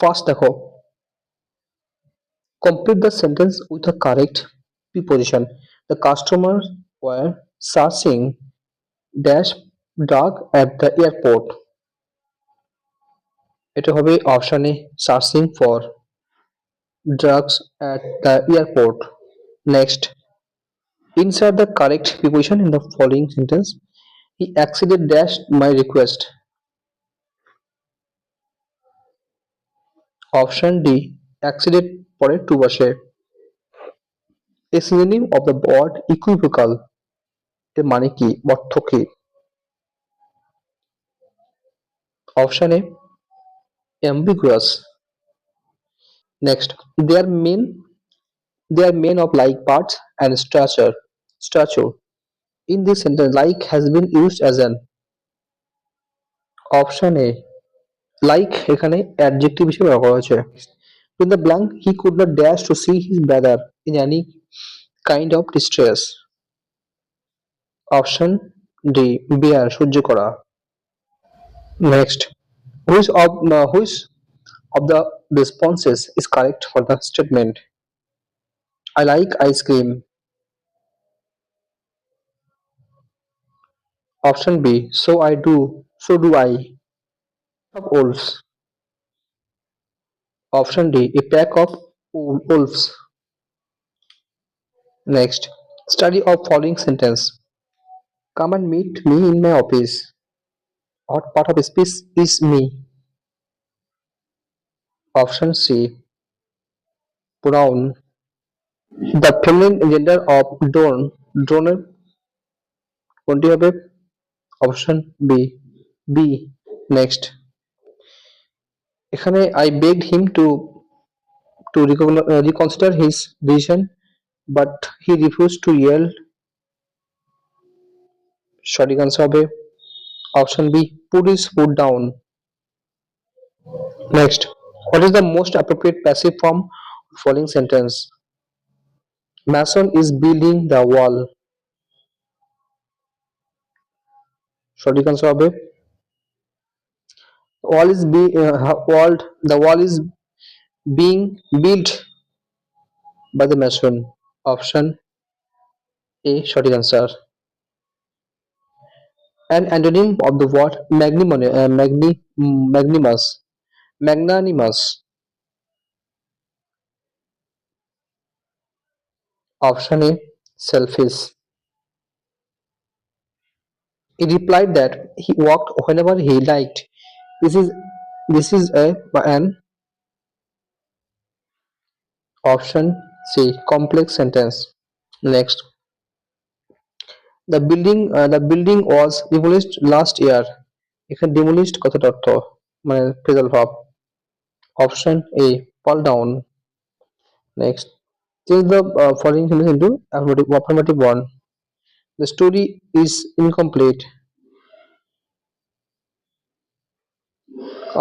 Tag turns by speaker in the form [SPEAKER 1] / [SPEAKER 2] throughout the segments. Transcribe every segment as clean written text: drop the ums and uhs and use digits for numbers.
[SPEAKER 1] First দেখো, complete the sentence with a correct preposition. The customers were searching dash drug at the airport. এটা হবে অপশনে searching for drugs at the airport. Next, insert the correct preposition in the following sentence. He acceded dash my request. Option D, acceded পরে two বসে। A synonym of the word equivocal এর মানে কি, অর্থ কি? Option A, ambiguous. Next, they are men of like parts and stature. Stature. In this sentence, like has been used as an option A. Like এখানে adjective হিসেবে ব্যবহার করা হয়েছে। In the blank, he could not dash to see his brother in any kind of distress. Option D. bear সহ্য করা। Next, which of the responses is correct for the statement? I like ice cream. Option B. So I do. So do I. Of wolves. Option D. A pack of wolves. Next, study of following sentence. Come and meet me in my office. What part of speech is me? Option C. Pronoun. The feminine gender of drone. Drone কোনটি হবে? Option B. B. Next, এখানে I begged him to reconsider his decision, but he refused to yield. সঠিক answer হবে option B, put his foot down. Next, what is the most appropriate passive form of following sentence? Mason is building the wall. সঠিক answer হবে the wall is being built by the mason. Option A সঠিক answer. An antonym of the word magnanimous. Option A selfish. He replied that he walked whenever he liked. This is an option C complex sentence. Next, the building was demolished last year. এখানে demolished কথার অর্থ মানে phrasal verb. Option A fall down. Next, change the following sentence into affirmative one. The story is incomplete.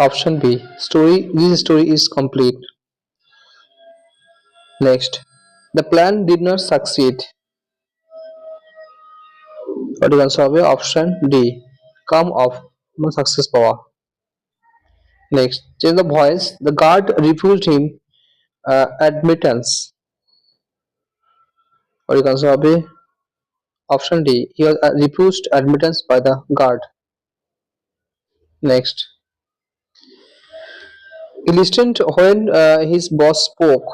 [SPEAKER 1] Option B, this story is complete. Next, the plan did not succeed. সঠিক answer হবে option D come of success পাওয়া। Next, change the voice. The guard refused him admittance. সঠিক answer হবে option D, he was refused admittance by the guard. Next, he listened when his boss spoke.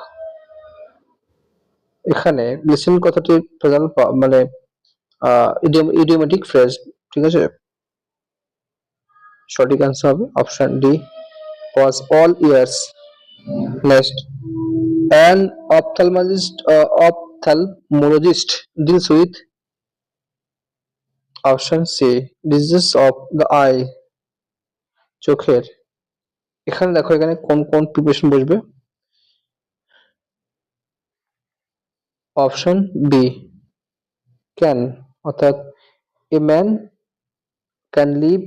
[SPEAKER 1] এখানে listen কথাটি present মানে idiomatic phrase, ঠিক আছে। সঠিক answer হবে option D was all ears. Next, an ophthalmologist deals with option C diseases of the eye, চোখের। এখানে দেখো এখানে কোন কোন প্রিপারেশন বসবে। অপশন বি ক্যান, অর্থাৎ a man can live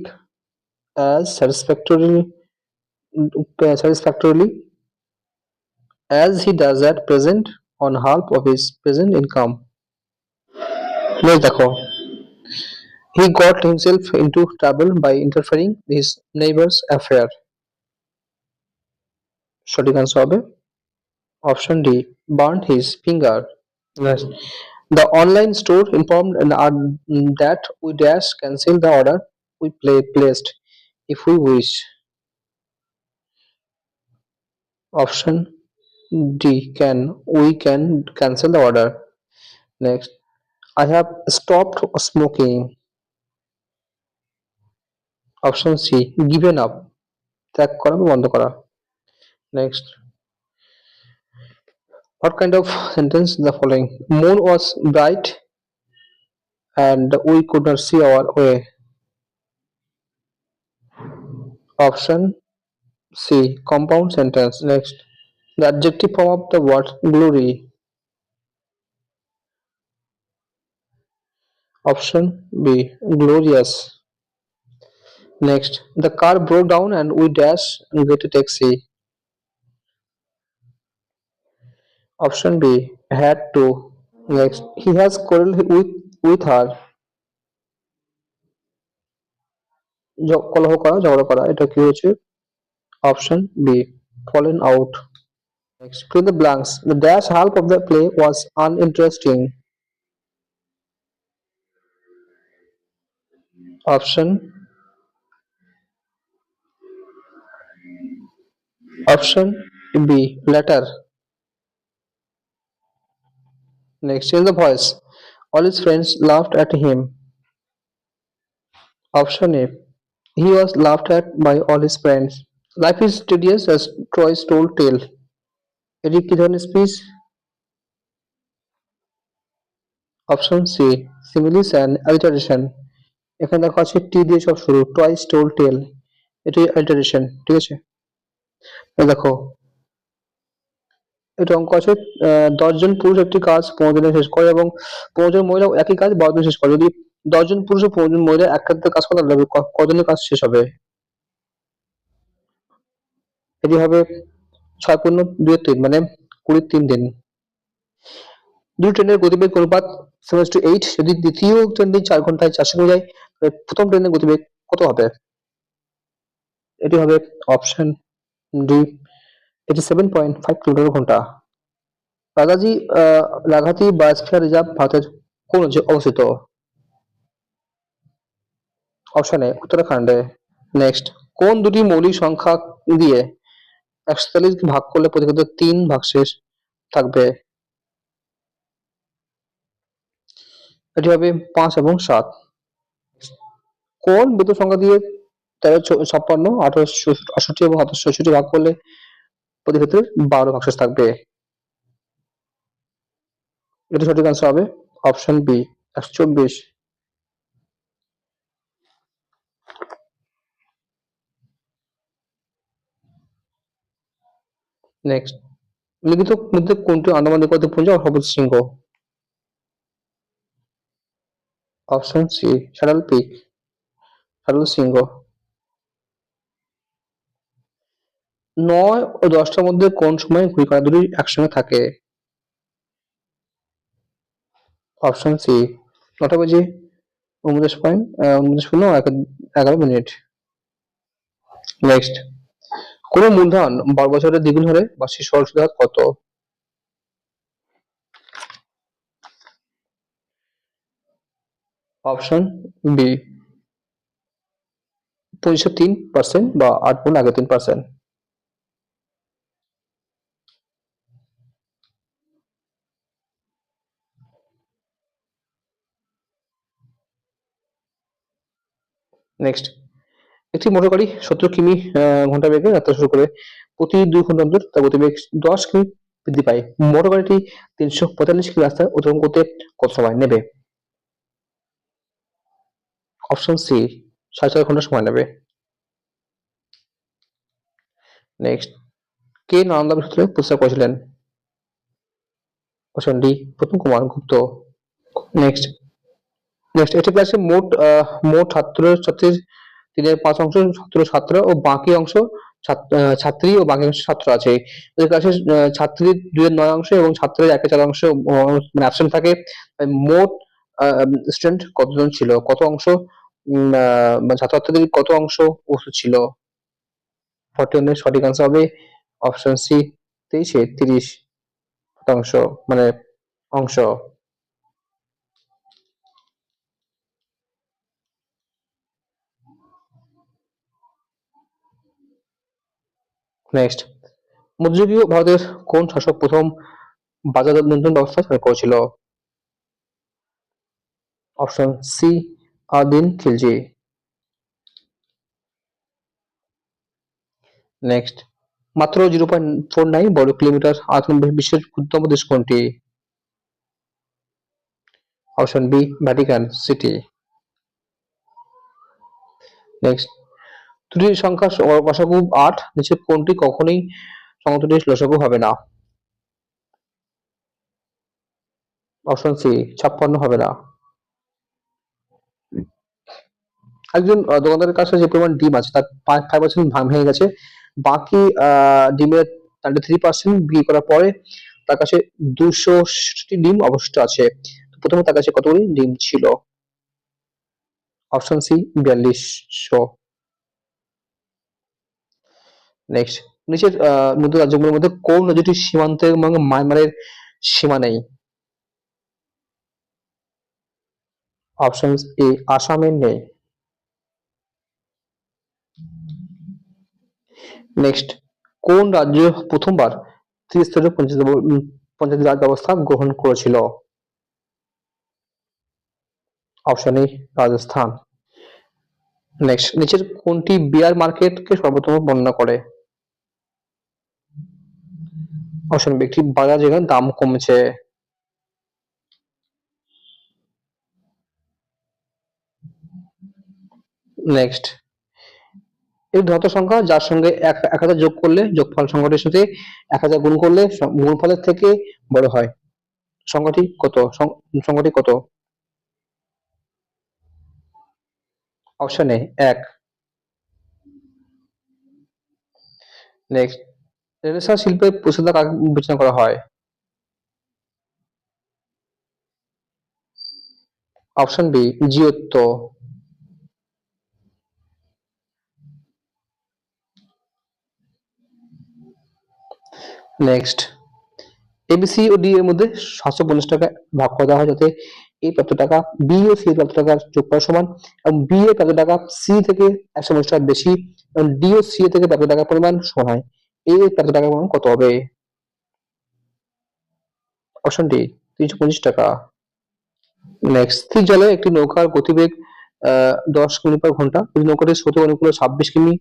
[SPEAKER 1] as satisfactorily as he does at present on half of his present income. Next দেখো, he got himself into trouble by interfering in his neighbor's affair. সঠিক answer হবে option D, burned his finger. Yes. The online store informed that we dash cancel the order we placed if we wish. Option D, can we can cancel the order. Next, I have stopped smoking. Option C, given up, ত্যাগ করা বা বন্ধ করা। Next, what kind of sentence the following? Moon was bright and we could not see our way. Option C, compound sentence. Next, the adjective form of the word glory. Option B, glorious. Next, the car broke down and we dash and get a taxi. Option B, had to. Next, he has quarreled with her. কলহ করা, ঝগড়া করা, এটা কি হচ্ছে? Option B, fallen out. Next, fill the blanks. The dash half of the play was uninteresting. Option B, letter. Next, change the voice. All his friends laughed at him. Option A, he was laughed at by all his friends. Life is tedious as Troy's told tale. এটি কি ধরনের speech? Option C, similes and alliteration. এখানে দেখা আছে টি দিয়ে সব শুরু, toys toll টেল, এটি অ্যালিটারেশন। ঠিক আছে, দেখো এটা অঙ্ক আছে 10 জন পুরুষ একটি কাজ 15 দিনে শেষ করে এবং 15 জন মহিলা একই কাজ 12 দিনে শেষ করে। যদি 10 জন পুরুষ ও 15 জন মহিলা এক কাজ করে তাহলে কজনের কাজ শেষ হবে? এটি হবে 6 পূর্ণ 2 3, মানে 20 3 দিন। দুই ট্রেনের গতিবেগ অনুপাত 7:8। যদি দ্বিতীয় ট্রেনটি 4 ঘন্টায় 4 সেকেন্ড যায় তাহলে প্রথম ট্রেনের গতিবেগ কত হবে? এটি হবে অপশন ডি, 87.5 কিলোমিটার ঘন্টা। রাজাজি রাঘাতি বায়োস্ফিয়ার রিজার্ভ ভারতের কোন রাজ্যে অবস্থিত? Option A, উত্তরাখণ্ডে। নেক্সট, কোন দুটি মৌলিক সংখ্যা দিয়ে 143 কে ভাগ করলে প্রতিক্ষেত্রে 3 ভাগশেষ থাকবে? এটি হবে 5 এবং 7। কোন বিন্দু সংখ্যা দিয়ে 1356, 1868 এবং 1866 ভাগ করলে প্রতিক্ষেত্রে 12 ভাগশেষ থাকবে? এটি সঠিক আনসার হবে অপশন বি, 124। নেক্সট, লিখিত মধ্যে কোনটি আন্দামান নিকোবর পুঞ্জ সবুজ শৃঙ্গ? অপশন সি, শাডাল পিক, শাডাল শৃঙ্গ। 9 ও 10টার মধ্যে কোন সময় ঘুড়িপাড়া দুটি একসঙ্গে থাকে? অপশন সি, 9টা বেজে 19:11। নেক্সট, কোন মূলধন 12 বছরে দ্বিগুণ হলে বার্ষিক সরল সুদের হার কত? অপশন বি, 2503% বা 8 গুণ আগে 3%। নেক্সট, একটি মোটর গাড়ি 70 কিমি ঘন্টা বেগে যাত্রা শুরু করে প্রতি 2 ঘন্টা অন্তর তার গতিবেগ 10 কিমি বৃদ্ধি পায়। মোটর গাড়িটি 345 কিমি রাস্তা অতিক্রম করতে কত সময় নেবে? অপশন সি, 4.5 ঘন্টা সময় নেবে। নেক্সট, কে নালন্দা বিশ্ববিদ্যালয়ে প্রতিষ্ঠা করেছিলেন? অপশন ডি, প্রথম কুমার গুপ্ত। নেক্সট, একটি ক্লাসে মোট ছাত্র-ছাত্রীর 3/5 অংশ ছাত্র ও বাকি অংশ ছাত্রী ও বাকি অংশ ছাত্র আছে। এই ক্লাসে ছাত্রীর 2/9 অংশ এবং ছাত্রের 1/4 অংশ মানে অ্যাবসেন্ট থাকে। মোট স্টুডেন্ট কতজন ছিল? কত অংশ মানে ছাত্রছাত্রীদের কত অংশ উপস্থিত ছিল? 41 এর সঠিক আনসার হবে অপশন সি 30 মানে অংশ। নেক্সট, মধ্যযুগীয় ভারতের কোন শাসক প্রথম বাজার নিয়ন্ত্রণ ব্যবস্থা চালু করেছিল? অপশন সি আদিন খিলজি। নেক্সট, মাত্র 0.49 বর্গ কিলোমিটার আয়তন বিশ্বের ক্ষুদ্রতম দেশ কোনটি? Option B Vatican City. Next, দুটি সংখ্যার লসাগু 8, নিচে কোনটি কখনোই সমতুল্য লসাগু হবে না? অপশন সি 56 হবে না। একজন দোকানদারের কাছে যে পরিমাণ ডিম আছে তার 5% ভেঙে গেছে, বাকি ডিমের 93% বিক্রি করার পরে তার কাছে 200টি ডিম অবশিষ্ট আছে। প্রথমে তার কাছে কতগুলি ডিম ছিল? Option C 4200। নেক্সট, নিচের মধ্য রাজ্যগুলোর মধ্যে কোন রাজ্যটির সীমান্তের মায়ানমারের সীমা নেই? অপশন এ আসামের নেই। নেক্সট, কোন রাজ্য প্রথমবার ত্রিস্তরীয় পঞ্চায়েত রাজ ব্যবস্থা গ্রহণ করেছিল? Option A Rajasthan. নেক্সট, নিচের কোনটি বিয়ার মার্কেটকে সর্বোত্তম বর্ণনা করে? অপশন বি একটি বাজার যেখানে দাম কমেছে। নেক্সট, এই ধনাত্মক সংখ্যা যার সঙ্গে 1000 যোগ করলে যোগফল সংখ্যাটির সাথে 1000 গুণ করলে গুণফলের থেকে বড় হয়, সংখ্যাটি কত? সংখ্যাটি কত? Option A 1। নেক্সট, রেনেসাঁ শিল্পের প্রতিষ্ঠাতা কাকে বিবেচনা করা হয়? Option B Giotto. Next, A B C ও ডি এর মধ্যে 750 টাকা ভাগ করে দেওয়া হয় যাতে এ প্রাপ্ত টাকা বি ও সি প্রাপ্ত টাকার যোগফল সমান, এবং বি এর প্রাপ্ত টাকা সি থেকে 150 টাকা বেশি, এবং ডি ও সি থেকে প্রাপ্ত টাকার পরিমাণ সমান হয়। এ এর প্রাপ্ত টাকার পরিমাণ কত হবে? অপশন ডি 325 টাকা। নেক্সট, স্থির জলে একটি নৌকার গতিবেগ 10 কিমি/ঘন্টা, যদি নৌকাটি স্রোতের অনুকূলে 26 কিমি,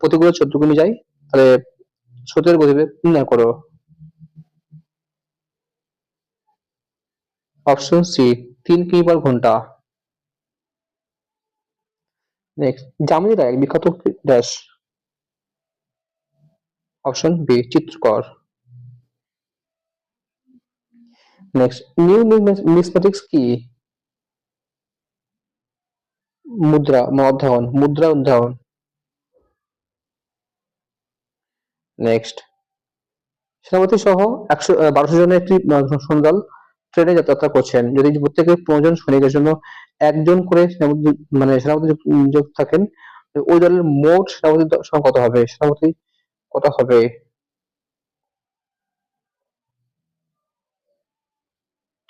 [SPEAKER 1] প্রতিকূলে 14 কিমি যায়, তাহলে স্রোতের গতিবেগ নির্ণয় করো। অপশন সি 3 কিমি/ঘন্টা। নেক্সট, জামিনীরা এক বিখ্যাত ড্যাশ। অপশন বি চিত্রকর। নেক্সট, নিউমিসম্যাটিক্স কি? মুদ্রা অধ্যয়ন। নেক্সট, সেনাপতি সহ 1200 জনের একটি সৈন্যদল ট্রেনে যাত্রা করছেন, যদি প্রত্যেকে 15 জন সৈনিকের জন্য একজন করে সেনাপতি যুক্ত থাকেন, ওই দলের মোট সেনাপতির সংখ্যা কত হবে? সেনাপতি কত হবে?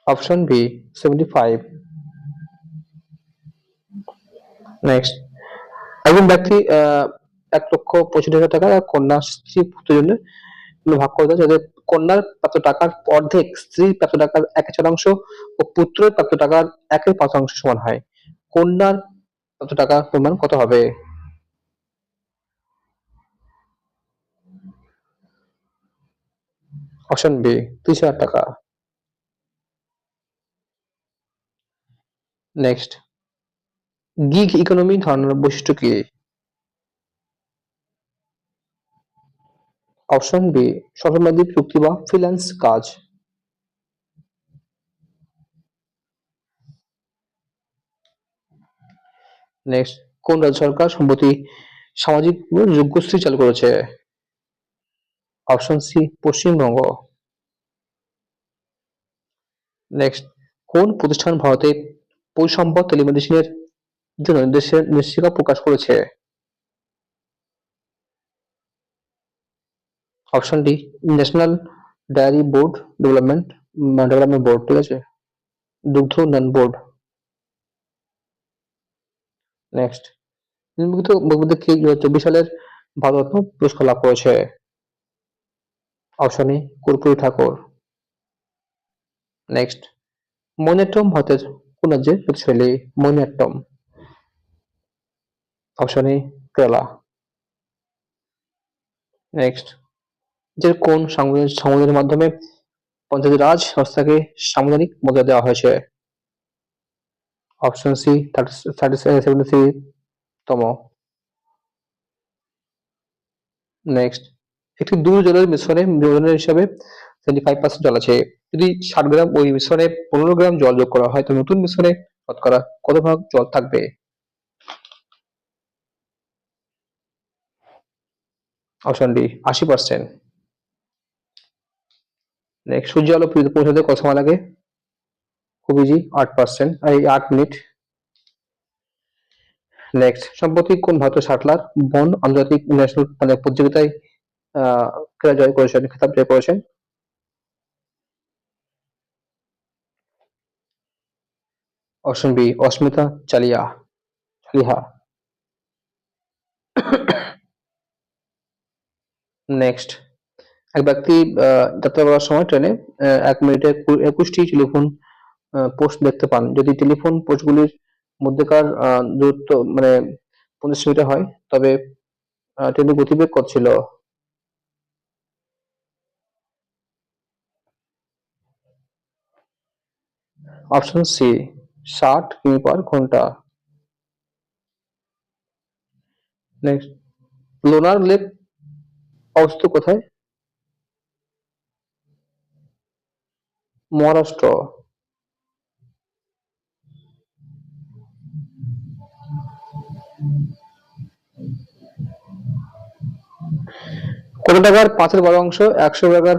[SPEAKER 1] Option B 75। নেক্সট, একজন ব্যক্তি 1,65,000 টাকা কন্যা স্ত্রী পুত্রের জন্য ভাগ করে দেয়, যাতে কন্যার প্রাপ্ত টাকার অর্ধেক স্ত্রীর প্রাপ্ত টাকার 1/4 ও পুত্রের প্রাপ্ত টাকার 1/5 সমান হয়। কন্যার প্রাপ্ত টাকার পরিমাণ কত হবে? অপশন বি 30,000 টাকা। নেক্সট, গিগ ইকোনমি ধারণার বৈশিষ্ট্য কি? অপশন বি স্বল্পমেয়াদী চুক্তি বা ফ্রিল্যান্স কাজ। নেক্সট, কোন রাজ্য সরকার সম্প্রতি সামাজিক যোগ্যশ্রী চালু করেছে? Option C Paschimbanga. নেক্সট, কোন প্রতিষ্ঠান ভারতে পরিসম্পদ টেলিমেডিসিনের জন্য নির্দেশিকা প্রকাশ করেছে? Option D National Dairy Board Development Board, ঠিক আছে, দুগ্ধ উন্নয়ন বোর্ড। নেক্সট, নিম্নলিখিত মধ্যে কে 2024 সালের ভারতরত্ন পুরস্কার লাভ করেছে? Option A Karpoori Thakur. Next, মনিয়াট্টম ভারতের কোন রাজ্যের শৈলী? মনিয়াট্টম। Option A Kerala. নেক্সট, যে কোন সংবিধানের মাধ্যমে পঞ্চায়েতি রাজ সংস্থাকে সাংবিধানিক মর্যাদা দেওয়া হয়েছে? অপশন সি 73 তম। নেক্সট, একটি দুধ জলের মিশ্রণে যোজনের হিসাবে 75% জল আছে। যদি 60 গ্রাম ওই মিশ্রণে 15 গ্রাম জল যোগ করা হয় তো নতুন মিশ্রণে শতকরা কত ভাগ জল থাকবে? Option D 80%। নেক্সট, সূর্য আলো পৃথিবীতে পৌঁছাতে কত সময় লাগে? খুব ইজি, 8%, এই 8 মিনিট। নেক্সট, সম্প্রতি কোন ভারতীয় শাটলার বন আন্তর্জাতিক ন্যাশনাল মানে প্রতিযোগিতায় খেলা জয় করেছেন, খেতাব জয় করেছেন? অপশন বি অস্মিতা চালিহা। নেক্সট, এক ব্যক্তি যাত্রা করার সময় ট্রেনে 1 মিনিটে 21টি টেলিফোন পোস্ট দেখতে পান। যদি টেলিফোন পোস্টগুলির মধ্যেকার দূরত্ব মানে 50 মিটার হয় তবে ট্রেনের গতিবেগ কত ছিল? অপশন সি 60 কিমি/ঘন্টা। নেক্সট, লোনার লেক অবস্থিত কোথায়? মহারাষ্ট্র। কত টাকার 5/12 100 টাকার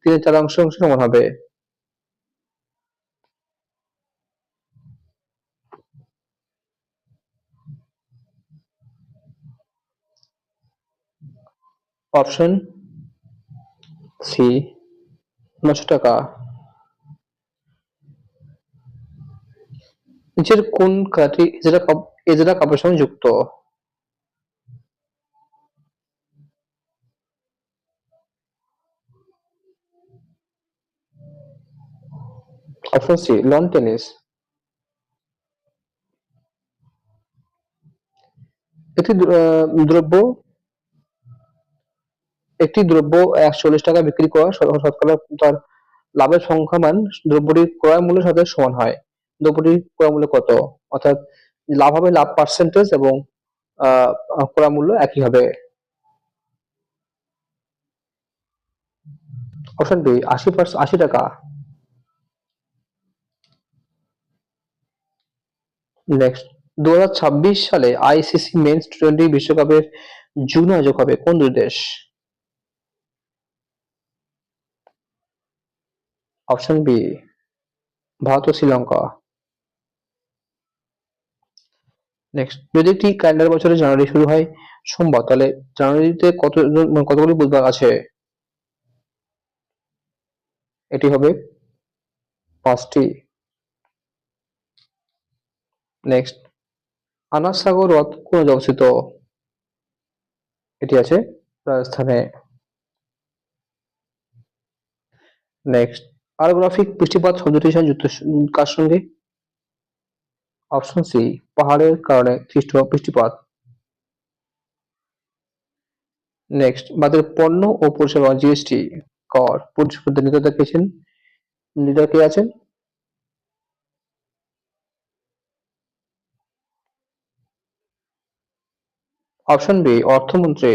[SPEAKER 1] 3/4 সমান হবে? অপশন সি 900 টাকা। নিচের কোন খেলাটি এজরা কাপের সঙ্গে যুক্ত? Option C lawn tennis. একটি দ্রব্য একটি দ্রব্য 140 টাকা বিক্রি করা শতকরা তার লাভের সংখ্যামান দ্রব্যটির ক্রয় মূল্যের সাথে সমান হয়। দ্রব্যটির ক্রয় মূল্য কত? অর্থাৎ লাভ হবে লাভ পার্সেন্টেজ এবং আহ ক্রয় মূল্য একই হবে। অপশন বি 80 টাকা। নেক্সট, 2026 সালে আইসিসি মেন্স টি-20 বিশ্বকাপের যুগ্ম আয়োজক হবে কোন দুই দেশ? অপশন বি ভারত ও শ্রীলঙ্কা। নেক্সট, যদি একটি ক্যালেন্ডার বছরের জানুয়ারি শুরু হয় সোমবার তাহলে জানুয়ারিতে কতগুলি বুধবার আছে? এটি হবে 5টি। নেক্সট, আনাস সাগর হ্রদ কোন রাজ্যে অবস্থিত? এটি আছে রাজস্থানে। নেক্সট, অরোগ্রাফিক বৃষ্টিপাত শব্দটির সাথে যুক্ত কার সঙ্গে? অপশন সি পাহাড়ের কারণে সৃষ্ট বৃষ্টিপাত। নেক্সট, বাজারে পণ্য ও পরিষেবা জিএসটি কর পরিশোধ করতে নির্ধারক কে আছেন? অপশন বি অর্থমন্ত্রী।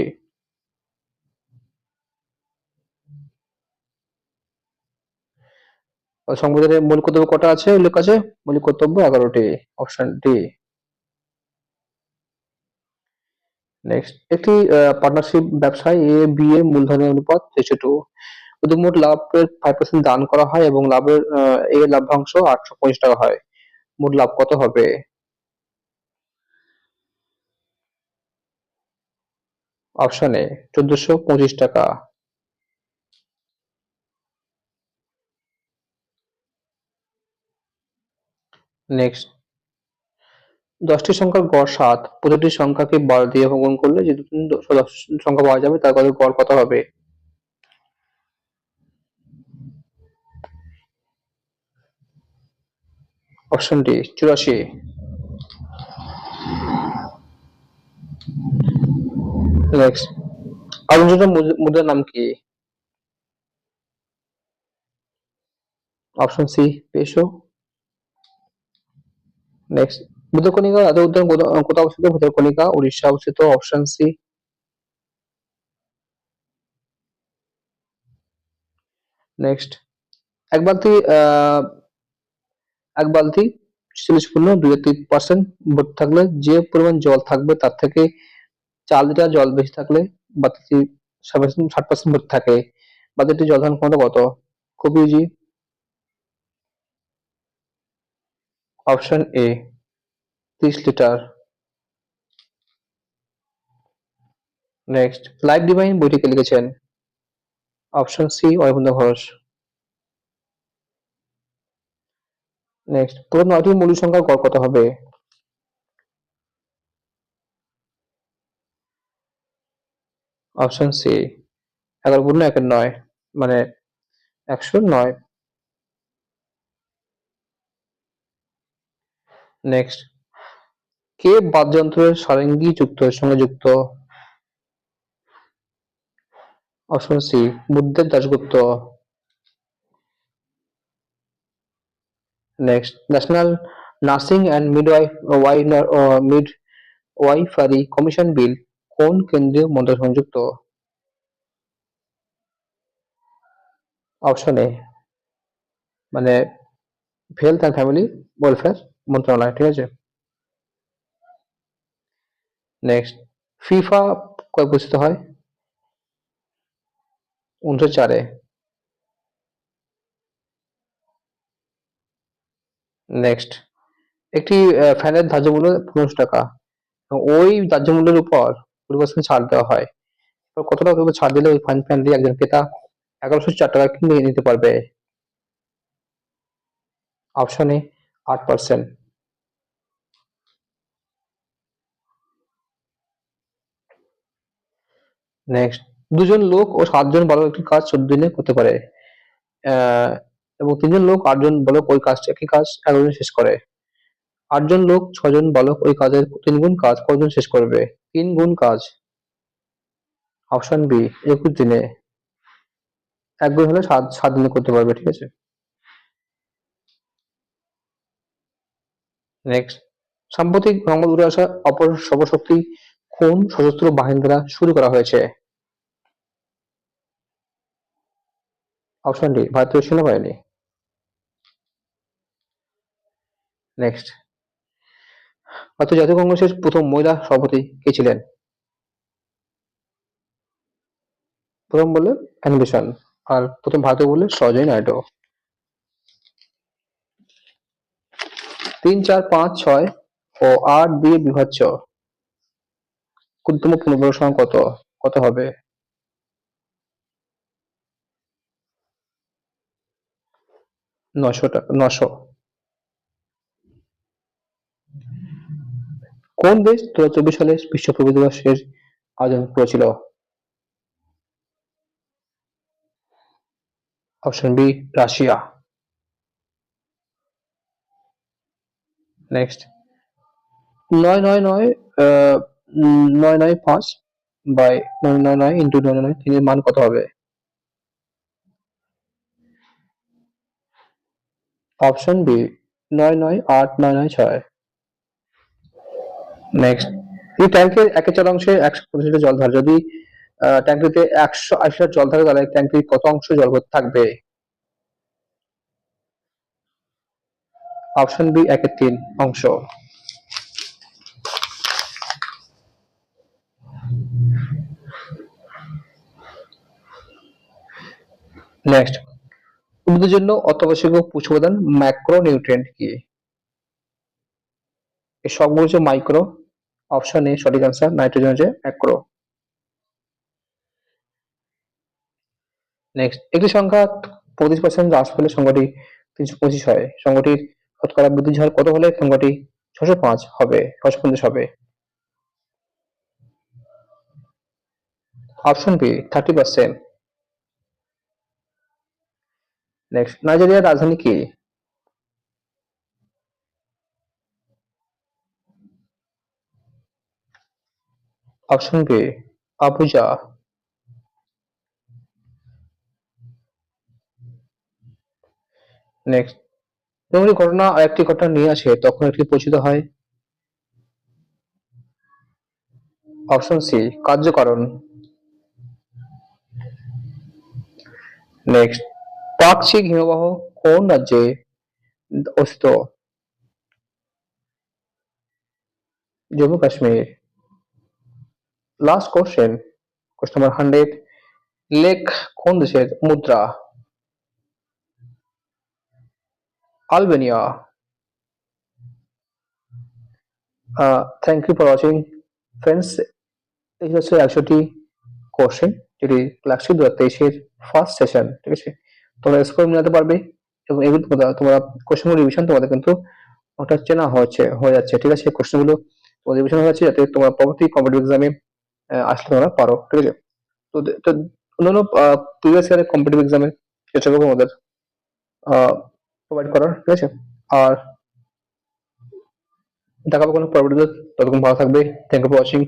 [SPEAKER 1] সংবিধানের মূল কর্তব্য কটা আছে উল্লেখ আছে? মৌলিক কর্তব্য 11টি। Option D. নেক্সট, একটি পার্টনারশিপ ব্যবসায় এ বি এর মূলধনের অনুপাত 62। যদি মোট লাভের 5% দান করা হয় এবং লাভের এর লভ্যাংশ 825 টাকা হয়, মোট লাভ কত হবে? অপশন এ 1425 টাকা। নেক্সট, 10টি সংখ্যার গড় 7, প্রতিটি সংখ্যাকে 12 দিয়ে গুণ করলে যে নতুন সংখ্যা পাওয়া যাবে তার গড় কত হবে? Option D 84। নেক্সট, আর্জেন্টিনার মুদ্রার নাম কি? Option C peso. Next, Bhitarkanika জাতীয় উদ্যান কোথায় অবস্থিত? ভিতরকণিকা উড়িষ্যা অবস্থিত। Option C. নেক্সট, এক বালতি এক বালতি 46 পূর্ণ 2.3% ভর্তি থাকলে যে পরিমাণ জল থাকবে তার থেকে 4 লিটার জল বেশি থাকলে বালতিটি 60% ভর্তি থাকে, বালতিটির জল ধারণ ক্ষমতা কত? খুব easy. Option A 30 litre. Next, life divine বইটি কে লিখেছেন? Option C Aurobindo Ghosh. Next, প্রথম 9টি মৌলিক সংখ্যার গড় কত হবে? অপশন সি 11 পূর্ণ 1 9, মানে 109। নেক্সট, কে বাদ্যযন্ত্রের সারেঙ্গি সঙ্গে যুক্ত? Option C Buddhadeb Dasgupta. Next, national nursing and midwifery commission bill কোন কেন্দ্রীয় মন্ত্রকের সঙ্গে যুক্ত? অপশন এ, মানে হেলথ অ্যান্ড ফ্যামিলি ওয়েলফেয়ার মন্ত্রণালয়, ঠিক আছে। নেক্সট, ফিফা কবে প্রতিষ্ঠিত হয়? 1904-এ। নেক্সট, একটি ফ্যানের ধার্য মূল্য 15 টাকা, ওই ধার্য মূল্যের উপর 20% ছাড় দেওয়া হয়। তো কত টাকা করে ছাড় দিলে ওই ফ্যানটি একজন ক্রেতা 1104 টাকা কিনে নিতে পারবে? Option A 8%। নেক্সট, দুজন লোক ও 7জন বালক একটি কাজ 14 দিনে করতে পারে, আহ, এবং 3জন লোক 8জন বালক ওই কাজটি একই কাজ 11 দিনে শেষ করে। 8জন লোক 6জন বালক ওই কাজের 3 গুণ কাজ কতজন শেষ করবে? 3 গুণ কাজ। অপশন বি 21 দিনে। 1 গুণ হলে 7 দিনে করতে পারবে, ঠিক আছে। নেক্সট, সাম্প্রতিক সংবাদ উঠে আসা অপর সর্বশক্তি কোন সশস্ত্র বাহিনী দ্বারা শুরু করা হয়েছে? অপশন ডি ভারতীয় সেনাবাহিনী। নেক্সট, ভারতীয় জাতীয় কংগ্রেসের প্রথম মহিলা সভাপতি কে ছিলেন? প্রথম বললে অ্যানি বেসান্ট, আর প্রথম ভারতীয় বললে সরোজিনী নাইডু। 3 4 5 6 ও 8 দিয়ে বিভাজ্য ক্ষুদ্রতম পূর্ণবর্গ সংখ্যা কত? কত হবে? 900 টাকা, 900। কোন দেশ 2024 সালে বিশ্ব প্রকৃতি দিবসের আয়োজন করেছিল? Option B Russia. Next, 999 995 by 999 into 999 এর মান কত হবে? Option B 998 996। নেক্সট, এই ট্যাঙ্কের একের 4 অংশে 125 লিটার জল ধরে, যদি ট্যাঙ্কিতে 180 লিটার জল থাকে তাহলে ট্যাঙ্কির কত অংশ জল ভর্তি থাকবে? অপশন বি 1/3 অংশ। নেক্সট, উদ্ভিদের জন্য অত্যাবশ্যকীয় পুষ্টি উপাদান ম্যাক্রো নিউট্রিয়েন্ট কি? এর সবগুলো হচ্ছে মাইক্রো। অপশন এ সঠিক অ্যান্সার, নাইট্রোজেন হচ্ছে ম্যাক্রো। নেক্সট, একটি সংখ্যা 35% হ্রাস পেলে সংখ্যাটি 325 হয়, সংখ্যাটির শতকরা বিদ্যুৎ ঝড় কত হলে সংখ্যাটি 605 হবে, 650 হবে? Option B 30%। নেক্সট, নাইজেরিয়ার রাজধানী কি? Option B Abuja. নেক্সট, যখন ঘটনা আরেকটি ঘটনা নিয়ে আসে তখন এটি পরিচিত হয়? অপশন সি কার্যকারণ। নেক্সট, পাকচিক হিমবাহ কোন রাজ্যে অবস্থিত? Jammu Kashmir. Last question, question number 100, lek কোন দেশের মুদ্রা? Albania. Thank you for watching friends. এই হচ্ছে 100টি কোশ্চেন যেটি ক্লাসিক 2023-এর ফার্স্ট সেশন, ঠিক আছে? তোমরা স্কোর মেলাতে পারবে এবং এগুলো তোমরা কোশ্চেনগুলো রিভিশন তোমাদের কিন্তু ওটা চেনা হয়ে যাচ্ছে, ঠিক আছে? কোশ্চেনগুলো তোমাদের রিভিশন হয়ে যাচ্ছে যাতে তোমরা পরবর্তী কম্পিটিটিভ এক্সামে আসলে তোমরা পারো, ঠিক আছে? তো অন্যান্য প্রিভিয়াস ইয়ারের কম্পিটিটিভ এক্সামে চেষ্টা করবো আমাদের প্রোভাইড করার, ঠিক আছে? আর দেখাবো কোনো পরবর্তীতে, ততক্ষণ ভালো থাকবে। Thank you for watching.